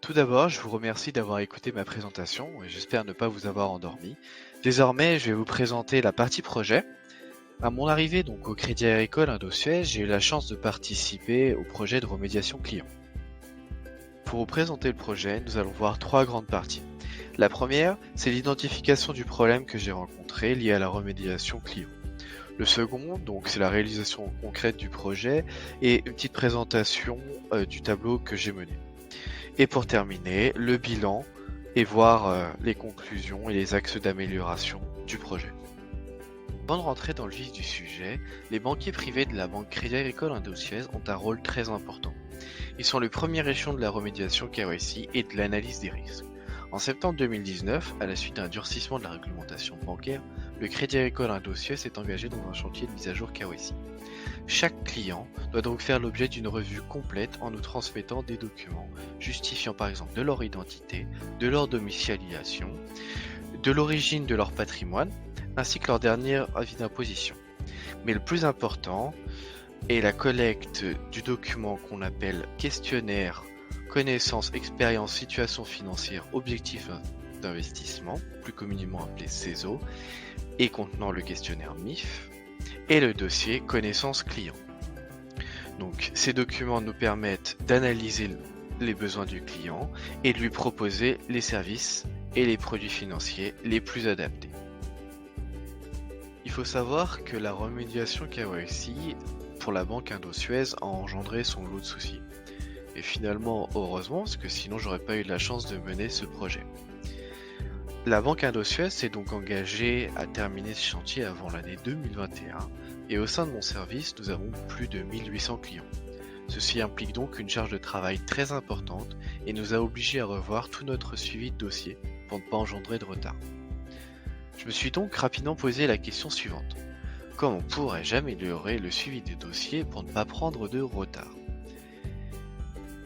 Tout d'abord, je vous remercie d'avoir écouté ma présentation et j'espère ne pas vous avoir endormi. Désormais, je vais vous présenter la partie projet. À mon arrivée donc au Crédit Agricole Indosuez, j'ai eu la chance de participer au projet de remédiation client. Pour vous présenter le projet, nous allons voir trois grandes parties. La première, c'est l'identification du problème que j'ai rencontré lié à la remédiation client. Le second, donc, c'est la réalisation concrète du projet et une petite présentation du tableau que j'ai mené. Et pour terminer, le bilan et voir les conclusions et les axes d'amélioration du projet. Avant de rentrer dans le vif du sujet, les banquiers privés de la banque Crédit Agricole Indosuez ont un rôle très important. Ils sont le premier échelon de la remédiation KYC et de l'analyse des risques. En septembre 2019, à la suite d'un durcissement de la réglementation bancaire, le Crédit Agricole Indosuez s'est engagé dans un chantier de mise à jour KYC. Chaque client doit donc faire l'objet d'une revue complète en nous transmettant des documents justifiant par exemple de leur identité, de leur domiciliation, de l'origine de leur patrimoine, ainsi que leur dernier avis d'imposition. Mais le plus important est la collecte du document qu'on appelle questionnaire, connaissance, expérience, situation financière, objectif d'investissement, plus communément appelé CESO, et contenant le questionnaire MIF, et le dossier connaissance client. Donc ces documents nous permettent d'analyser les besoins du client et de lui proposer les services et les produits financiers les plus adaptés. Il faut savoir que la remédiation KYC pour la banque Indosuez a engendré son lot de soucis. Et finalement, heureusement, parce que sinon j'aurais pas eu la chance de mener ce projet. La banque Indosuez s'est donc engagée à terminer ce chantier avant l'année 2021 et au sein de mon service, nous avons plus de 1800 clients. Ceci implique donc une charge de travail très importante et nous a obligés à revoir tout notre suivi de dossier pour ne pas engendrer de retard. Je me suis donc rapidement posé la question suivante. Comment pourrais-je améliorer le suivi des dossiers pour ne pas prendre de retard?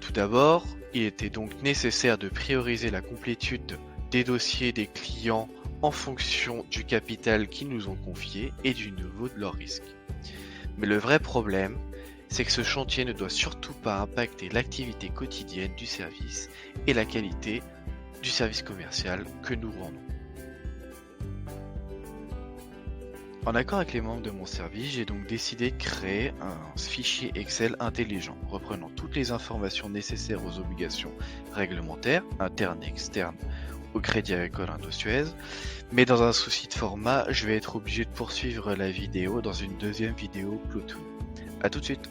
Tout d'abord, il était donc nécessaire de prioriser la complétude des dossiers des clients en fonction du capital qu'ils nous ont confié et du niveau de leur risque. Mais le vrai problème, c'est que ce chantier ne doit surtout pas impacter l'activité quotidienne du service et la qualité du service commercial que nous rendons. En accord avec les membres de mon service, j'ai donc décidé de créer un fichier Excel intelligent, reprenant toutes les informations nécessaires aux obligations réglementaires, internes et externes, au Crédit Agricole Indosuez, mais dans un souci de format, je vais être obligé de poursuivre la vidéo dans une deuxième vidéo Platoon. A tout de suite.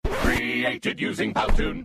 Created using Powtoon.